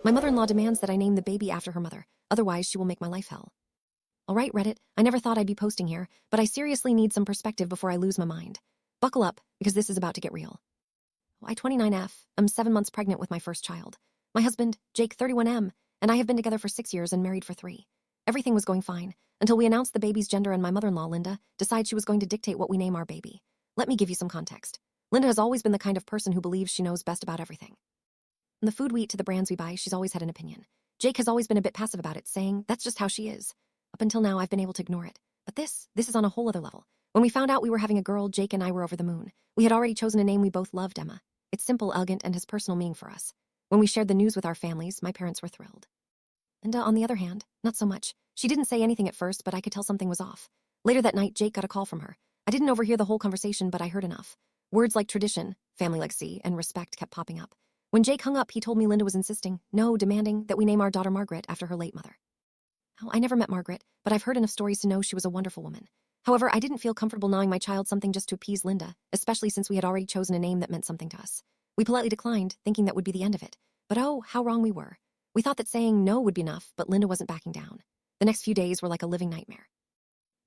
My mother-in-law demands that I name the baby after her mother, otherwise she will make my life hell. All right, Reddit, I never thought I'd be posting here, but I seriously need some perspective before I lose my mind. Buckle up, because this is about to get real. I, 29F, am 7 months pregnant with my first child. My husband, Jake, 31M, and I have been together for 6 years and married for 3. Everything was going fine, until we announced the baby's gender and my mother-in-law, Linda, decided she was going to dictate what we name our baby. Let me give you some context. Linda has always been the kind of person who believes she knows best about everything. From the food we eat to the brands we buy, she's always had an opinion. Jake has always been a bit passive about it, saying, that's just how she is. Up until now, I've been able to ignore it. But this is on a whole other level. When we found out we were having a girl, Jake and I were over the moon. We had already chosen a name we both loved, Emma. It's simple, elegant, and has personal meaning for us. When we shared the news with our families, my parents were thrilled. Linda, on the other hand, not so much. She didn't say anything at first, but I could tell something was off. Later that night, Jake got a call from her. I didn't overhear the whole conversation, but I heard enough. Words like tradition, family legacy, and respect kept popping up. When Jake hung up, he told me Linda was insisting, no, demanding that we name our daughter Margaret after her late mother. Oh, I never met Margaret, but I've heard enough stories to know she was a wonderful woman. However, I didn't feel comfortable knowing my child something just to appease Linda, especially since we had already chosen a name that meant something to us. We politely declined, thinking that would be the end of it. But oh, how wrong we were. We thought that saying no would be enough, but Linda wasn't backing down. The next few days were like a living nightmare.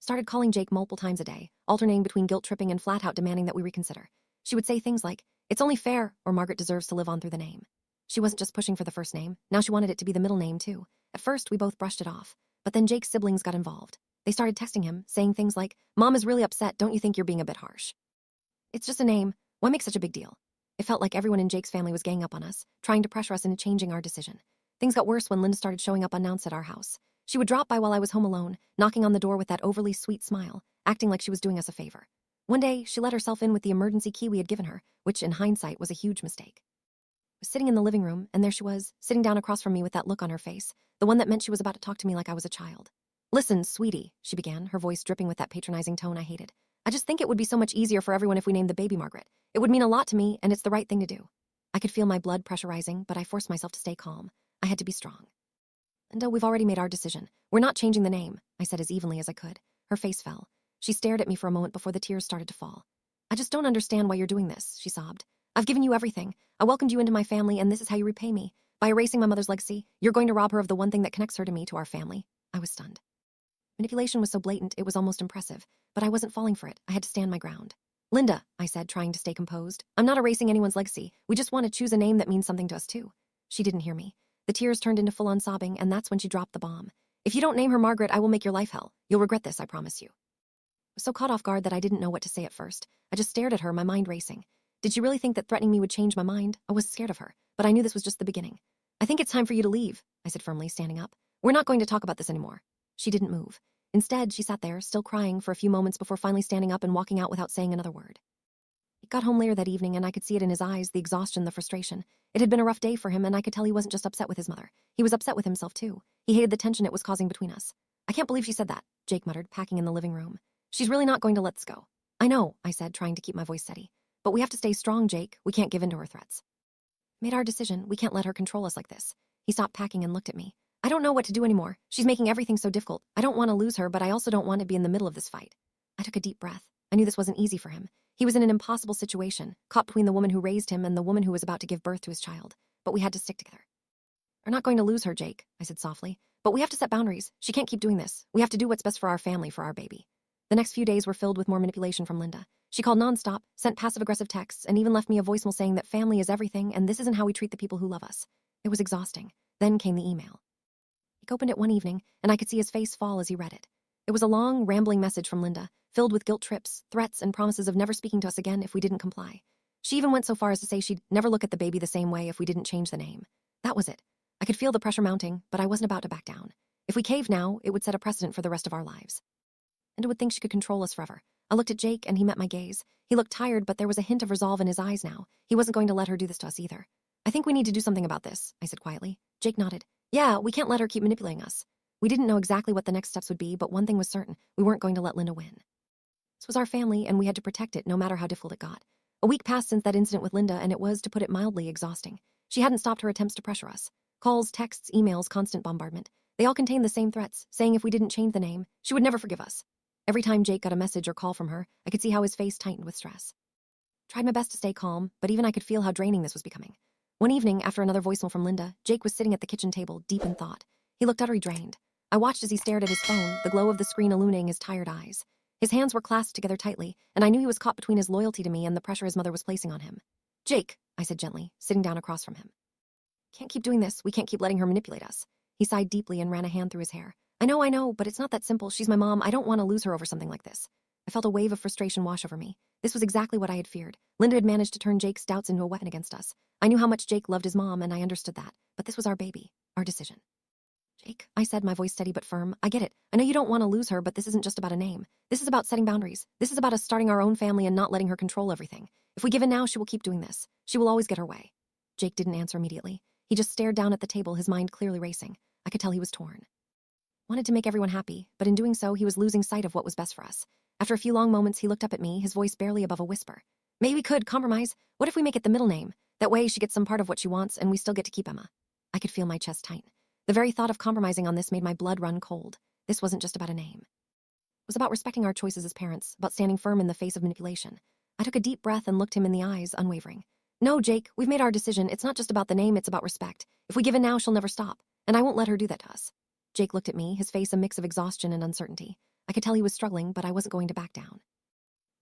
Started calling Jake multiple times a day, alternating between guilt-tripping and flat-out demanding that we reconsider. She would say things like, it's only fair, or Margaret deserves to live on through the name. She wasn't just pushing for the first name, now she wanted it to be the middle name too. At first, we both brushed it off, but then Jake's siblings got involved. They started texting him, saying things like, Mom is really upset, don't you think you're being a bit harsh? It's just a name, why make such a big deal? It felt like everyone in Jake's family was ganging up on us, trying to pressure us into changing our decision. Things got worse when Linda started showing up unannounced at our house. She would drop by while I was home alone, knocking on the door with that overly sweet smile, acting like she was doing us a favor. One day, she let herself in with the emergency key we had given her, which in hindsight was a huge mistake. I was sitting in the living room, and there she was, sitting down across from me with that look on her face, the one that meant she was about to talk to me like I was a child. Listen, sweetie, she began, her voice dripping with that patronizing tone I hated. I just think it would be so much easier for everyone if we named the baby Margaret. It would mean a lot to me, and it's the right thing to do. I could feel my blood pressurizing, but I forced myself to stay calm. I had to be strong. Linda, we've already made our decision. We're not changing the name, I said as evenly as I could. Her face fell. She stared at me for a moment before the tears started to fall. I just don't understand why you're doing this, she sobbed. I've given you everything. I welcomed you into my family, and this is how you repay me. By erasing my mother's legacy, you're going to rob her of the one thing that connects her to me, to our family. I was stunned. Manipulation was so blatant, it was almost impressive, but I wasn't falling for it. I had to stand my ground. Linda, I said, trying to stay composed, I'm not erasing anyone's legacy. We just want to choose a name that means something to us too. She didn't hear me. The tears turned into full-on sobbing, and that's when she dropped the bomb. If you don't name her Margaret, I will make your life hell. You'll regret this, I promise you. I was so caught off guard that I didn't know what to say at first. I just stared at her, my mind racing. Did she really think that threatening me would change my mind? I was scared of her, but I knew this was just the beginning. I think it's time for you to leave, I said firmly, standing up. We're not going to talk about this anymore. She didn't move. Instead, she sat there, still crying, for a few moments before finally standing up and walking out without saying another word. He got home later that evening, and I could see it in his eyes, the exhaustion, the frustration. It had been a rough day for him, and I could tell he wasn't just upset with his mother. He was upset with himself, too. He hated the tension it was causing between us. I can't believe she said that, Jake muttered, packing in the living room. She's really not going to let this go. I know, I said, trying to keep my voice steady. But we have to stay strong, Jake. We can't give in to her threats. Made our decision. We can't let her control us like this. He stopped packing and looked at me. I don't know what to do anymore. She's making everything so difficult. I don't want to lose her, but I also don't want to be in the middle of this fight. I took a deep breath. I knew this wasn't easy for him. He was in an impossible situation, caught between the woman who raised him and the woman who was about to give birth to his child. But we had to stick together. We're not going to lose her, Jake, I said softly. But we have to set boundaries. She can't keep doing this. We have to do what's best for our family, for our baby. The next few days were filled with more manipulation from Linda. She called nonstop, sent passive-aggressive texts, and even left me a voicemail saying that family is everything and this isn't how we treat the people who love us. It was exhausting. Then came the email. He opened it one evening, and I could see his face fall as he read it. It was a long, rambling message from Linda, filled with guilt trips, threats, and promises of never speaking to us again if we didn't comply. She even went so far as to say she'd never look at the baby the same way if we didn't change the name. That was it. I could feel the pressure mounting, but I wasn't about to back down. If we caved now, it would set a precedent for the rest of our lives. Linda would think she could control us forever. I looked at Jake, and he met my gaze. He looked tired, but there was a hint of resolve in his eyes now. He wasn't going to let her do this to us either. I think we need to do something about this, I said quietly. Jake nodded. Yeah, we can't let her keep manipulating us. We didn't know exactly what the next steps would be, but one thing was certain. We weren't going to let Linda win. This was our family, and we had to protect it no matter how difficult it got. A week passed since that incident with Linda, and it was, to put it mildly, exhausting. She hadn't stopped her attempts to pressure us. Calls, texts, emails, constant bombardment. They all contained the same threats, saying if we didn't change the name, she would never forgive us. Every time Jake got a message or call from her, I could see how his face tightened with stress. Tried my best to stay calm, but even I could feel how draining this was becoming. One evening, after another voicemail from Linda, Jake was sitting at the kitchen table, deep in thought. He looked utterly drained. I watched as he stared at his phone, the glow of the screen illuminating his tired eyes. His hands were clasped together tightly, and I knew he was caught between his loyalty to me and the pressure his mother was placing on him. "Jake," I said gently, sitting down across from him. "Can't keep doing this. We can't keep letting her manipulate us." He sighed deeply and ran a hand through his hair. I know, but it's not that simple. She's my mom. I don't want to lose her over something like this." I felt a wave of frustration wash over me. This was exactly what I had feared. Linda had managed to turn Jake's doubts into a weapon against us. I knew how much Jake loved his mom, and I understood that. But this was our baby, our decision. "Jake," I said, my voice steady but firm, "I get it. I know you don't want to lose her, but this isn't just about a name. This is about setting boundaries. This is about us starting our own family and not letting her control everything. If we give in now, she will keep doing this. She will always get her way." Jake didn't answer immediately. He just stared down at the table, his mind clearly racing. I could tell he was torn. Wanted to make everyone happy, but in doing so, he was losing sight of what was best for us. After a few long moments, he looked up at me, his voice barely above a whisper. "Maybe we could compromise. What if we make it the middle name? That way she gets some part of what she wants, and we still get to keep Emma." I could feel my chest tighten. The very thought of compromising on this made my blood run cold. This wasn't just about a name. It was about respecting our choices as parents, about standing firm in the face of manipulation. I took a deep breath and looked him in the eyes, unwavering. "No, Jake, we've made our decision. It's not just about the name, it's about respect. If we give in now, she'll never stop, and I won't let her do that to us." Jake looked at me, his face a mix of exhaustion and uncertainty. I could tell he was struggling, but I wasn't going to back down.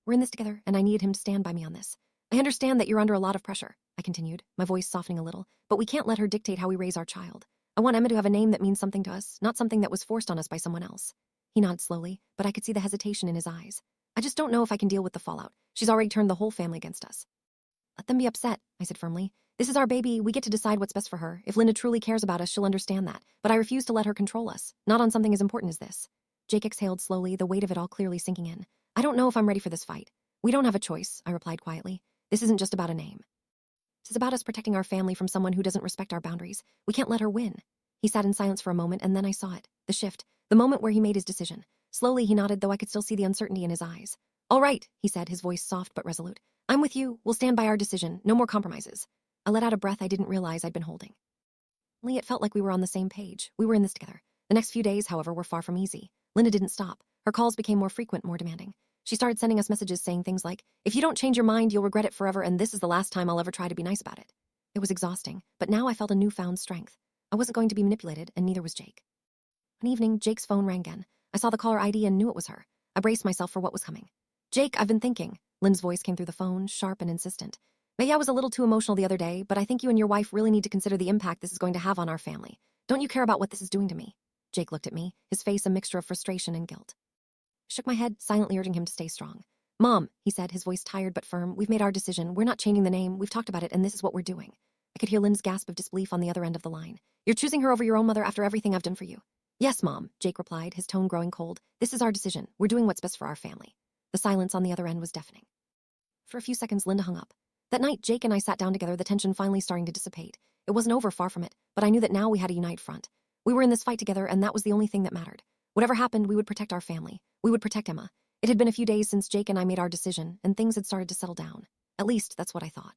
"We're in this together, and I needed him to stand by me on this. I understand that you're under a lot of pressure," I continued, my voice softening a little, "but we can't let her dictate how we raise our child. I want Emma to have a name that means something to us, not something that was forced on us by someone else." He nodded slowly, but I could see the hesitation in his eyes. "I just don't know if I can deal with the fallout. She's already turned the whole family against us." "Let them be upset," I said firmly. "This is our baby. We get to decide what's best for her. If Linda truly cares about us, she'll understand that. But I refuse to let her control us, not on something as important as this." Jake exhaled slowly, the weight of it all clearly sinking in. "I don't know if I'm ready for this fight." "We don't have a choice," I replied quietly. "This isn't just about a name. This is about us protecting our family from someone who doesn't respect our boundaries. We can't let her win." He sat in silence for a moment, and then I saw it. The shift. The moment where he made his decision. Slowly he nodded, though I could still see the uncertainty in his eyes. "All right," he said, his voice soft but resolute. "I'm with you. We'll stand by our decision. No more compromises." I let out a breath I didn't realize I'd been holding. Only it felt like we were on the same page. We were in this together. The next few days, however, were far from easy. Linda didn't stop. Her calls became more frequent, more demanding. She started sending us messages saying things like, "If you don't change your mind, you'll regret it forever, and this is the last time I'll ever try to be nice about it." It was exhausting, but now I felt a newfound strength. I wasn't going to be manipulated, and neither was Jake. One evening, Jake's phone rang again. I saw the caller ID and knew it was her. I braced myself for what was coming. "Jake, I've been thinking." Lynn's voice came through the phone, sharp and insistent. "Maybe I was a little too emotional the other day, but I think you and your wife really need to consider the impact this is going to have on our family. Don't you care about what this is doing to me?" Jake looked at me, his face a mixture of frustration and guilt. I shook my head, silently urging him to stay strong. "Mom," he said, his voice tired but firm, "we've made our decision. We're not changing the name. We've talked about it, and this is what we're doing." I could hear Lynn's gasp of disbelief on the other end of the line. "You're choosing her over your own mother after everything I've done for you?" "Yes, Mom," Jake replied, his tone growing cold. "This is our decision. We're doing what's best for our family." The silence on the other end was deafening. For a few seconds, Linda hung up. That night, Jake and I sat down together, the tension finally starting to dissipate. It wasn't over, far from it, but I knew that now we had a united front. We were in this fight together, and that was the only thing that mattered. Whatever happened, we would protect our family. We would protect Emma. It had been a few days since Jake and I made our decision, and things had started to settle down. At least, that's what I thought.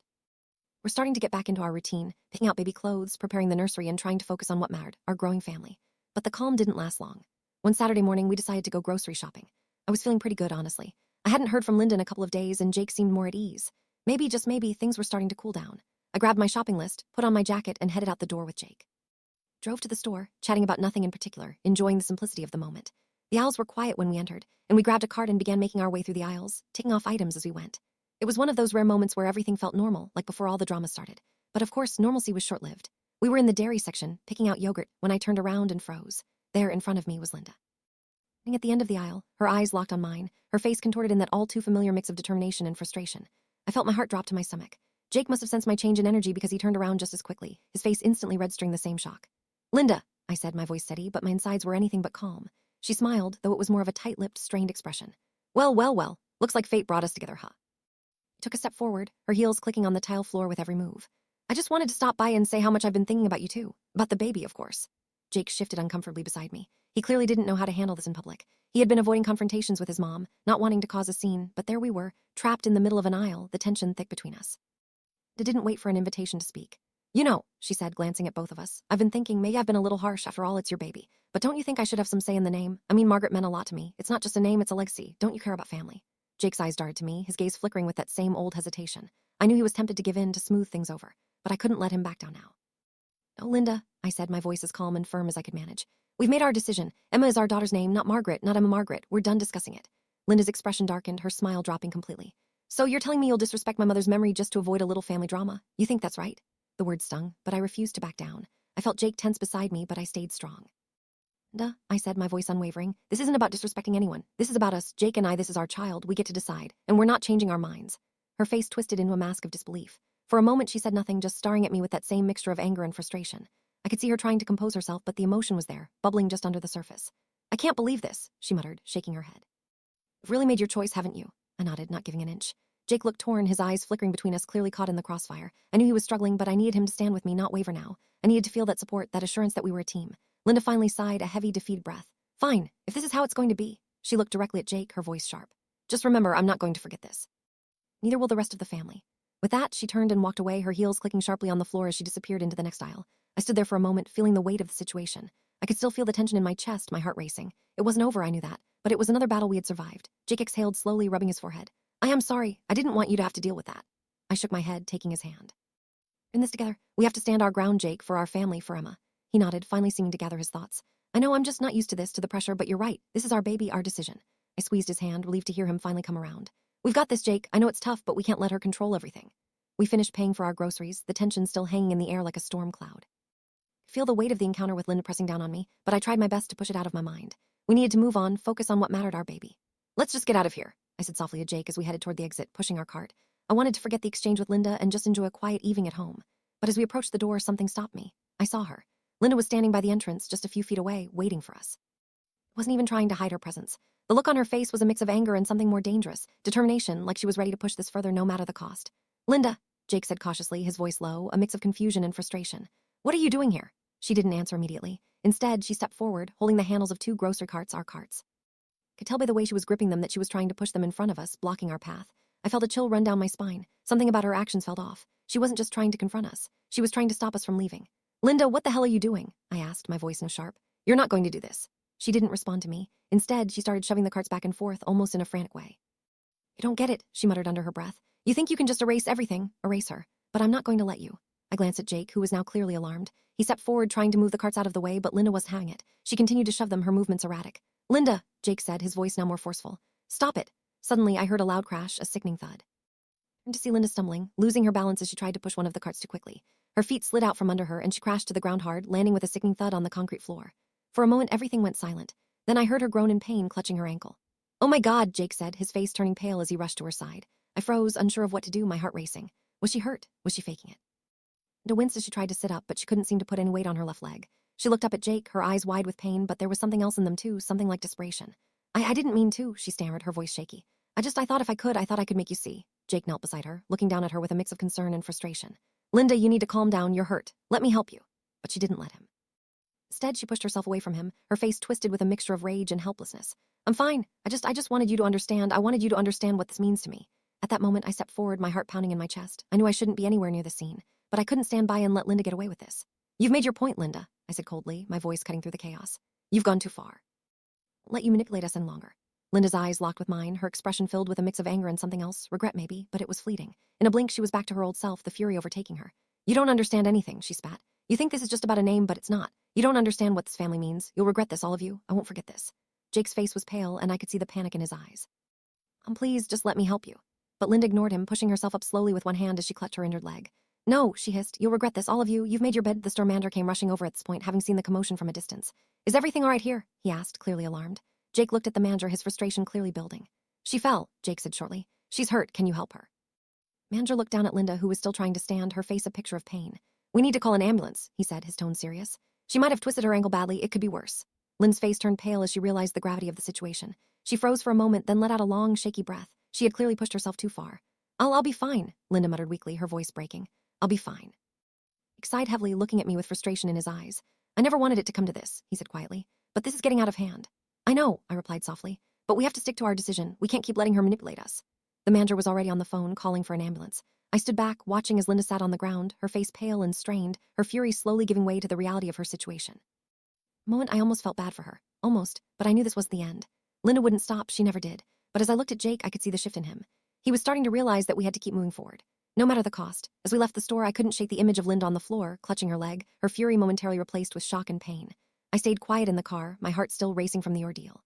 We're starting to get back into our routine, picking out baby clothes, preparing the nursery, and trying to focus on what mattered, our growing family. But the calm didn't last long. One Saturday morning, we decided to go grocery shopping. I was feeling pretty good, honestly. I hadn't heard from Linda in a couple of days, and Jake seemed more at ease. Maybe, just maybe, things were starting to cool down. I grabbed my shopping list, put on my jacket, and headed out the door with Jake. Drove to the store, chatting about nothing in particular, enjoying the simplicity of the moment. The aisles were quiet when we entered, and we grabbed a cart and began making our way through the aisles, ticking off items as we went. It was one of those rare moments where everything felt normal, like before all the drama started. But of course, normalcy was short-lived. We were in the dairy section, picking out yogurt, when I turned around and froze. There, in front of me, was Linda. Sitting at the end of the aisle, her eyes locked on mine, her face contorted in that all-too-familiar mix of determination and frustration. I felt my heart drop to my stomach. Jake must have sensed my change in energy because he turned around just as quickly, his face instantly registering the same shock. "Linda," I said, my voice steady, but my insides were anything but calm. She smiled, though it was more of a tight-lipped, strained expression. Well, looks like fate brought us together, huh?" Took a step forward, her heels clicking on the tile floor with every move. "I just wanted to stop by and say how much I've been thinking about you too. About the baby, of course." Jake shifted uncomfortably beside me. He clearly didn't know how to handle this in public. He had been avoiding confrontations with his mom, not wanting to cause a scene, but there we were, trapped in the middle of an aisle, the tension thick between us. I didn't wait for an invitation to speak. "You know," she said, glancing at both of us, "I've been thinking maybe I've been a little harsh. After all, it's your baby. But don't you think I should have some say in the name? I mean, Margaret meant a lot to me. It's not just a name, it's a legacy. Don't you care about family?" Jake's eyes darted to me, his gaze flickering with that same old hesitation. I knew he was tempted to give in, to smooth things over. but I couldn't let him back down now. "Oh, Linda," I said, my voice as calm and firm as I could manage. "We've made our decision. Emma is our daughter's name, not Margaret, not Emma Margaret. We're done discussing it." Linda's expression darkened, her smile dropping completely. "So you're telling me you'll disrespect my mother's memory just to avoid a little family drama? You think that's right?" The word stung, but I refused to back down. I felt Jake tense beside me, but I stayed strong. "Linda," I said, my voice unwavering, "this isn't about disrespecting anyone. This is about us. Jake and I, this is our child. We get to decide, and we're not changing our minds." Her face twisted into a mask of disbelief. For a moment, she said nothing, just staring at me with that same mixture of anger and frustration. I could see her trying to compose herself, but the emotion was there, bubbling just under the surface. "I can't believe this," she muttered, shaking her head. "You've really made your choice, haven't you?" I nodded, not giving an inch. Jake looked torn, his eyes flickering between us, clearly caught in the crossfire. I knew he was struggling, but I needed him to stand with me, not waver now. I needed to feel that support, that assurance that we were a team. Linda finally sighed, a heavy, defeated breath. "Fine, if this is how it's going to be." She looked directly at Jake, her voice sharp. "Just remember, I'm not going to forget this. Neither will the rest of the family." With that, she turned and walked away, her heels clicking sharply on the floor as she disappeared into the next aisle. I stood there for a moment, feeling the weight of the situation. I could still feel the tension in my chest, my heart racing. It wasn't over, I knew that, but it was another battle we had survived. Jake exhaled slowly, rubbing his forehead. "I am sorry. I didn't want you to have to deal with that." I shook my head, taking his hand. "In this together. We have to stand our ground, Jake, for our family, for Emma." He nodded, finally seeming to gather his thoughts. "I know I'm just not used to this, to the pressure, but you're right. This is our baby, our decision." I squeezed his hand, relieved to hear him finally come around. "We've got this, Jake. I know it's tough, but we can't let her control everything." We finished paying for our groceries, the tension still hanging in the air like a storm cloud. I feel the weight of the encounter with Linda pressing down on me, but I tried my best to push it out of my mind. We needed to move on, focus on what mattered, our baby. "Let's just get out of here," I said softly to Jake as we headed toward the exit, pushing our cart. I wanted to forget the exchange with Linda and just enjoy a quiet evening at home. But as we approached the door, something stopped me. I saw her. Linda was standing by the entrance, just a few feet away, waiting for us. I wasn't even trying to hide her presence. The look on her face was a mix of anger and something more dangerous, determination, like she was ready to push this further no matter the cost. "Linda," Jake said cautiously, his voice low, a mix of confusion and frustration. "What are you doing here?" She didn't answer immediately. Instead, she stepped forward, holding the handles of two grocery carts, our carts. I could tell by the way she was gripping them that she was trying to push them in front of us, blocking our path. I felt a chill run down my spine. Something about her actions felt off. She wasn't just trying to confront us. She was trying to stop us from leaving. "Linda, what the hell are you doing?" I asked, my voice now sharp. "You're not going to do this." She didn't respond to me. Instead, she started shoving the carts back and forth, almost in a frantic way. "You don't get it," she muttered under her breath. "You think you can just erase everything, erase her. But I'm not going to let you." I glanced at Jake, who was now clearly alarmed. He stepped forward, trying to move the carts out of the way, but Linda wasn't having it. She continued to shove them, her movements erratic. "Linda," Jake said, his voice now more forceful. "Stop it." Suddenly, I heard a loud crash, a sickening thud. I turned to see Linda stumbling, losing her balance as she tried to push one of the carts too quickly. Her feet slid out from under her, and she crashed to the ground hard, landing with a sickening thud on the concrete floor. For a moment, everything went silent. Then I heard her groan in pain, clutching her ankle. "Oh my God," Jake said, his face turning pale as he rushed to her side. I froze, unsure of what to do, my heart racing. Was she hurt? Was she faking it? Linda winced as she tried to sit up, but she couldn't seem to put any weight on her left leg. She looked up at Jake, her eyes wide with pain, but there was something else in them too, something like desperation. I didn't mean to," she stammered, her voice shaky. I thought if I thought I could make you see." Jake knelt beside her, looking down at her with a mix of concern and frustration. "Linda, you need to calm down, you're hurt. Let me help you." But she didn't let him. Instead, she pushed herself away from him, her face twisted with a mixture of rage and helplessness. "I'm fine. I just wanted you to understand. I wanted you to understand what this means to me." At that moment, I stepped forward, my heart pounding in my chest. I knew I shouldn't be anywhere near the scene, but I couldn't stand by and let Linda get away with this. "You've made your point, Linda," I said coldly, my voice cutting through the chaos. "You've gone too far. I'll let you manipulate us any longer." Linda's eyes locked with mine, her expression filled with a mix of anger and something else, regret maybe, but it was fleeting. In a blink, she was back to her old self, the fury overtaking her. "You don't understand anything," she spat. "You think this is just about a name, but it's not. You don't understand what this family means. You'll regret this, all of you. I won't forget this." Jake's face was pale, and I could see the panic in his eyes. Please, just let me help you." But Linda ignored him, pushing herself up slowly with one hand as she clutched her injured leg. "No," she hissed. "You'll regret this, all of you. You've made your bed." The store manager came rushing over at this point, having seen the commotion from a distance. "Is everything all right here?" he asked, clearly alarmed. Jake looked at the manager, his frustration clearly building. "She fell," Jake said shortly. "She's hurt. Can you help her?" Manager looked down at Linda, who was still trying to stand, her face a picture of pain. "We need to call an ambulance," he said, his tone serious. "She might have twisted her ankle badly. It could be worse." Lynn's face turned pale as she realized the gravity of the situation. She froze for a moment, then let out a long, shaky breath. She had clearly pushed herself too far. I'll be fine," Linda muttered weakly, her voice breaking. "I'll be fine." He sighed heavily, looking at me with frustration in his eyes. "I never wanted it to come to this," he said quietly. "But this is getting out of hand." "I know," I replied softly. "But we have to stick to our decision. We can't keep letting her manipulate us." The manager was already on the phone, calling for an ambulance. I stood back, watching as Linda sat on the ground, her face pale and strained, her fury slowly giving way to the reality of her situation. A moment I almost felt bad for her. Almost, but I knew this was the end. Linda wouldn't stop, she never did. But as I looked at Jake, I could see the shift in him. He was starting to realize that we had to keep moving forward. No matter the cost. As we left the store, I couldn't shake the image of Linda on the floor, clutching her leg, her fury momentarily replaced with shock and pain. I stayed quiet in the car, my heart still racing from the ordeal.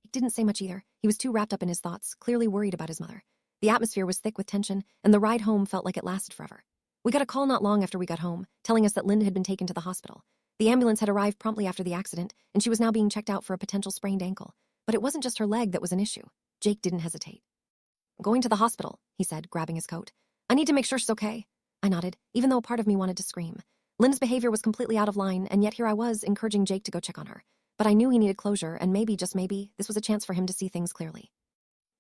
He didn't say much either. He was too wrapped up in his thoughts, clearly worried about his mother. The atmosphere was thick with tension, and the ride home felt like it lasted forever. We got a call not long after we got home, telling us that Linda had been taken to the hospital. The ambulance had arrived promptly after the accident, and she was now being checked out for a potential sprained ankle. But it wasn't just her leg that was an issue. Jake didn't hesitate. "Going to the hospital," he said, grabbing his coat. "I need to make sure she's okay." I nodded, even though a part of me wanted to scream. Linda's behavior was completely out of line, and yet here I was, encouraging Jake to go check on her. But I knew he needed closure, and maybe, just maybe, this was a chance for him to see things clearly.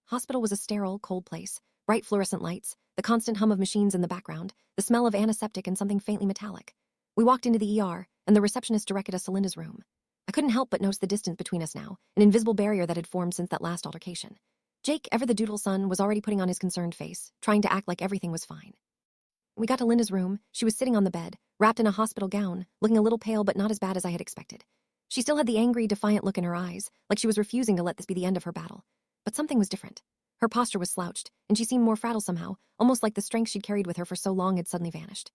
Hospital was a sterile, cold place. Bright fluorescent lights, the constant hum of machines in the background, the smell of antiseptic and something faintly metallic. We walked into the ER, and the receptionist directed us to Linda's room. I couldn't help but notice the distance between us now, an invisible barrier that had formed since that last altercation. Jake, ever the doodle son, was already putting on his concerned face, trying to act like everything was fine. We got to Linda's room. She was sitting on the bed, wrapped in a hospital gown, looking a little pale but not as bad as I had expected. She still had the angry, defiant look in her eyes, like she was refusing to let this be the end of her battle. But something was different. Her posture was slouched, and she seemed more fragile somehow, almost like the strength she'd carried with her for so long had suddenly vanished.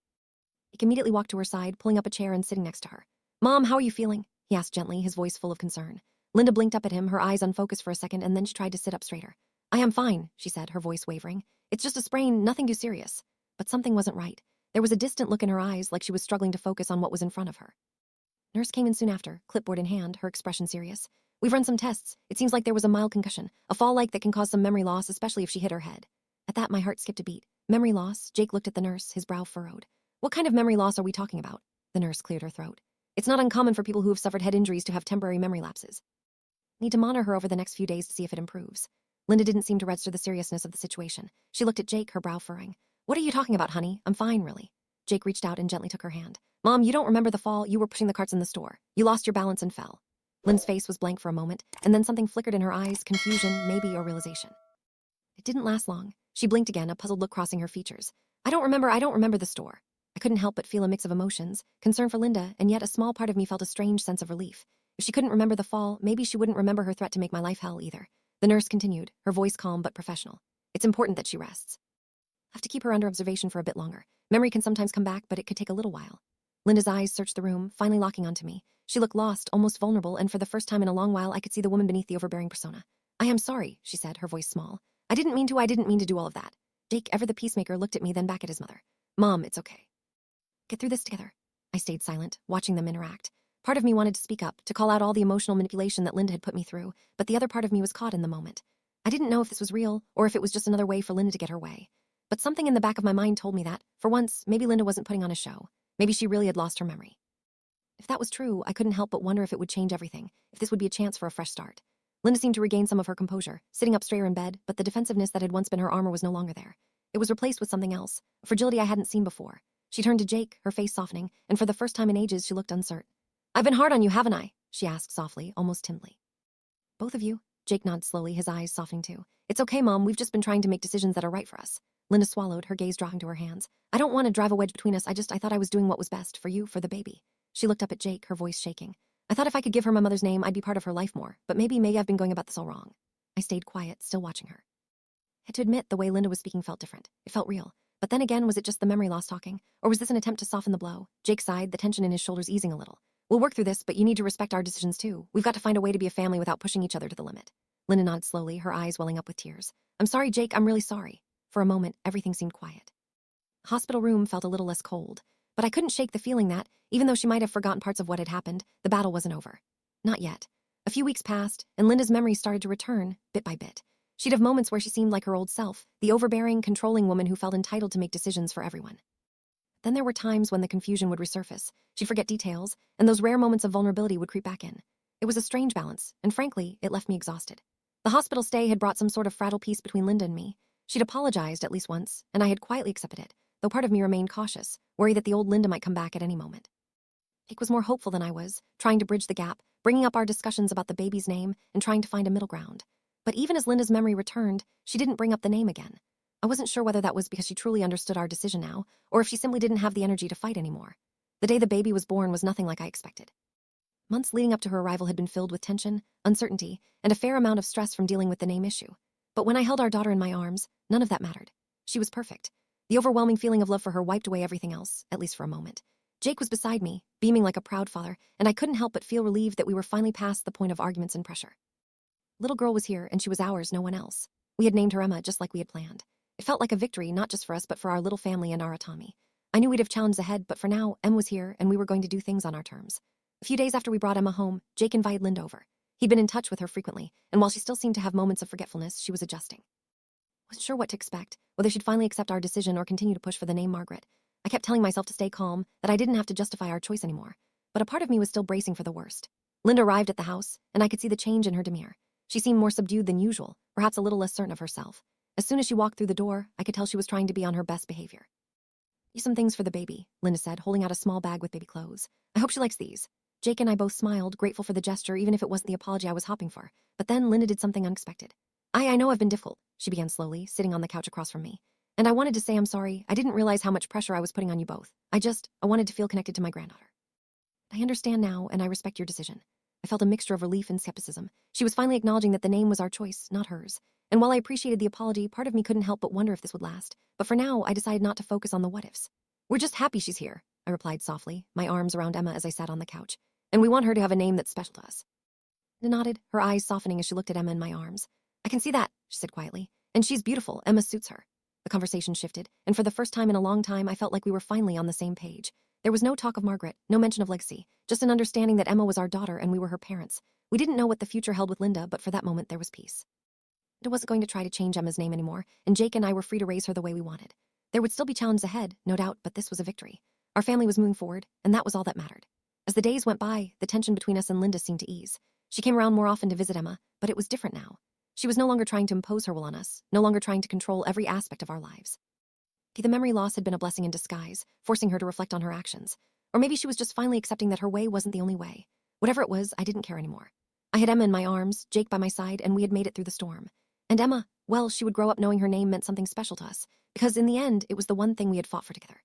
He immediately walked to her side, pulling up a chair and sitting next to her. "Mom, how are you feeling?" he asked gently, his voice full of concern. Linda blinked up at him, her eyes unfocused for a second, and then she tried to sit up straighter. "I am fine," she said, her voice wavering. "It's just a sprain, nothing too serious." But something wasn't right. There was a distant look in her eyes, like she was struggling to focus on what was in front of her. Nurse came in soon after, clipboard in hand, her expression serious. "We've run some tests. It seems like there was a mild concussion, a fall like that can cause some memory loss, especially if she hit her head." At that, my heart skipped a beat. Memory loss? Jake looked at the nurse, his brow furrowed. "What kind of memory loss are we talking about?" The nurse cleared her throat. "It's not uncommon for people who have suffered head injuries to have temporary memory lapses. Need to monitor her over the next few days to see if it improves." Linda didn't seem to register the seriousness of the situation. She looked at Jake, her brow furrowing. "What are you talking about, honey? I'm fine, really." Jake reached out and gently took her hand. "Mom, you don't remember the fall? You were pushing the carts in the store. You lost your balance and fell." Lynn's face was blank for a moment, and then something flickered in her eyes, confusion, maybe, or realization. It didn't last long. She blinked again, a puzzled look crossing her features. I don't remember the store." I couldn't help but feel a mix of emotions, concern for Linda, and yet a small part of me felt a strange sense of relief. If she couldn't remember the fall, maybe she wouldn't remember her threat to make my life hell either. The nurse continued, her voice calm but professional. "It's important that she rests. Have to keep her under observation for a bit longer. Memory can sometimes come back, but it could take a little while." Linda's eyes searched the room, finally locking onto me. She looked lost, almost vulnerable, and for the first time in a long while I could see the woman beneath the overbearing persona. "I am sorry," she said, her voice small. I didn't mean to do all of that." Jake, ever the peacemaker, looked at me, then back at his mother. "Mom, it's okay. Get through this together." I stayed silent, watching them interact. Part of me wanted to speak up, to call out all the emotional manipulation that Linda had put me through, but the other part of me was caught in the moment. I didn't know if this was real, or if it was just another way for Linda to get her way. But something in the back of my mind told me that, for once, maybe Linda wasn't putting on a show. Maybe she really had lost her memory. If that was true, I couldn't help but wonder if it would change everything, if this would be a chance for a fresh start. Linda seemed to regain some of her composure, sitting up straighter in bed, but the defensiveness that had once been her armor was no longer there. It was replaced with something else, a fragility I hadn't seen before. She turned to Jake, her face softening, and for the first time in ages, she looked uncertain. "I've been hard on you, haven't I?" she asked softly, almost timidly. "Both of you?" Jake nodded slowly, his eyes softening too. "It's okay, Mom, we've just been trying to make decisions that are right for us." Linda swallowed, her gaze dropping to her hands. "I don't want to drive a wedge between us, I thought I was doing what was best for you, for the baby." She looked up at Jake, her voice shaking. "I thought if I could give her my mother's name, I'd be part of her life more, but maybe I've been going about this all wrong." I stayed quiet, still watching her. I had to admit, the way Linda was speaking felt different. It felt real. But then again, was it just the memory loss talking? Or was this an attempt to soften the blow? Jake sighed, the tension in his shoulders easing a little. "We'll work through this, but you need to respect our decisions too. We've got to find a way to be a family without pushing each other to the limit." Linda nodded slowly, her eyes welling up with tears. "I'm sorry, Jake, I'm really sorry." For a moment, everything seemed quiet. The hospital room felt a little less cold, but I couldn't shake the feeling that, even though she might have forgotten parts of what had happened, the battle wasn't over. Not yet. A few weeks passed, and Linda's memories started to return, bit by bit. She'd have moments where she seemed like her old self, the overbearing, controlling woman who felt entitled to make decisions for everyone. Then there were times when the confusion would resurface. She'd forget details, and those rare moments of vulnerability would creep back in. It was a strange balance, and frankly, it left me exhausted. The hospital stay had brought some sort of fragile peace between Linda and me. She'd apologized at least once, and I had quietly accepted it, though part of me remained cautious, worried that the old Linda might come back at any moment. Jake was more hopeful than I was, trying to bridge the gap, bringing up our discussions about the baby's name, and trying to find a middle ground. But even as Linda's memory returned, she didn't bring up the name again. I wasn't sure whether that was because she truly understood our decision now, or if she simply didn't have the energy to fight anymore. The day the baby was born was nothing like I expected. Months leading up to her arrival had been filled with tension, uncertainty, and a fair amount of stress from dealing with the name issue. But when I held our daughter in my arms, none of that mattered. She was perfect. The overwhelming feeling of love for her wiped away everything else, at least for a moment. Jake was beside me, beaming like a proud father, and I couldn't help but feel relieved that we were finally past the point of arguments and pressure. Little girl was here, and she was ours, no one else. We had named her Emma just like we had planned. It felt like a victory, not just for us, but for our little family and our autonomy. I knew we'd have challenges ahead, but for now, Em was here, and we were going to do things on our terms. A few days after we brought Emma home, Jake invited Linda over. He'd been in touch with her frequently, and while she still seemed to have moments of forgetfulness, she was adjusting. Wasn't sure what to expect, whether she'd finally accept our decision or continue to push for the name Margaret. I kept telling myself to stay calm, that I didn't have to justify our choice anymore. But a part of me was still bracing for the worst. Linda arrived at the house, and I could see the change in her demeanor. She seemed more subdued than usual, perhaps a little less certain of herself. As soon as she walked through the door, I could tell she was trying to be on her best behavior. Some things for the baby, Linda said, holding out a small bag with baby clothes. I hope she likes these. Jake and I both smiled, grateful for the gesture, even if it wasn't the apology I was hoping for. But then Linda did something unexpected. I know I've been difficult, she began slowly, sitting on the couch across from me. And I wanted to say I'm sorry. I didn't realize how much pressure I was putting on you both. I wanted to feel connected to my granddaughter. I understand now, and I respect your decision. I felt a mixture of relief and skepticism. She was finally acknowledging that the name was our choice, not hers. And while I appreciated the apology, part of me couldn't help but wonder if this would last. But for now, I decided not to focus on the what-ifs. We're just happy she's here, I replied softly, my arms around Emma as I sat on the couch. And we want her to have a name that's special to us. Linda nodded, her eyes softening as she looked at Emma in my arms. I can see that, she said quietly. And she's beautiful. Emma suits her. The conversation shifted, and for the first time in a long time, I felt like we were finally on the same page. There was no talk of Margaret, no mention of legacy, just an understanding that Emma was our daughter and we were her parents. We didn't know what the future held with Linda, but for that moment there was peace. Linda wasn't going to try to change Emma's name anymore, and Jake and I were free to raise her the way we wanted. There would still be challenges ahead, no doubt, but this was a victory. Our family was moving forward, and that was all that mattered. As the days went by, the tension between us and Linda seemed to ease. She came around more often to visit Emma, but it was different now. She was no longer trying to impose her will on us, no longer trying to control every aspect of our lives. The memory loss had been a blessing in disguise, forcing her to reflect on her actions. Or maybe she was just finally accepting that her way wasn't the only way. Whatever it was, I didn't care anymore. I had Emma in my arms, Jake by my side, and we had made it through the storm. And Emma, well, she would grow up knowing her name meant something special to us, because in the end, it was the one thing we had fought for together.